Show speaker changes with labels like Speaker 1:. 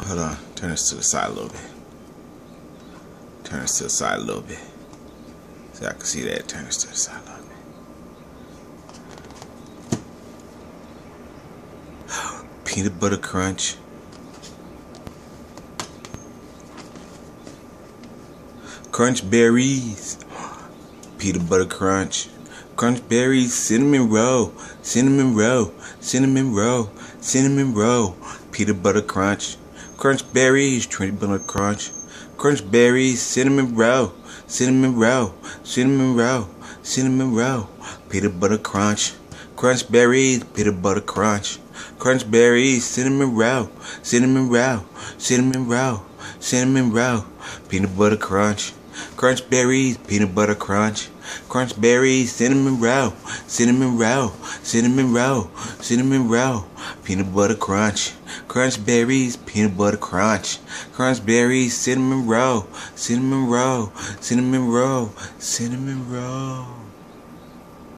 Speaker 1: Hold on, turn this to the side a little bit. Turn this to the side a little bit. So I can see that. Turn this to the side a little bit. Peanut butter crunch. Crunch berries. Peanut butter crunch. Crunch berries. Cinnamon roll. Cinnamon roll. Cinnamon roll. Cinnamon roll. Peanut butter crunch. Crunch berries. Peanut butter crunch. Crunch berries. Cinnamon roll. Cinnamon roll. Cinnamon roll. Cinnamon roll. Peanut butter crunch. Crunch berries. Peanut butter crunch. Crunch berries. Cinnamon roll. Cinnamon roll. Cinnamon roll. Cinnamon roll. Peanut butter crunch. Crunch berries. Peanut butter crunch. Crunch berries. Cinnamon roll. Cinnamon roll. Cinnamon roll. Cinnamon roll. Peanut butter crunch. Crunch berries. Peanut butter crunch. Crunch berries. Cinnamon roll. Cinnamon roll. Cinnamon roll. Cinnamon roll.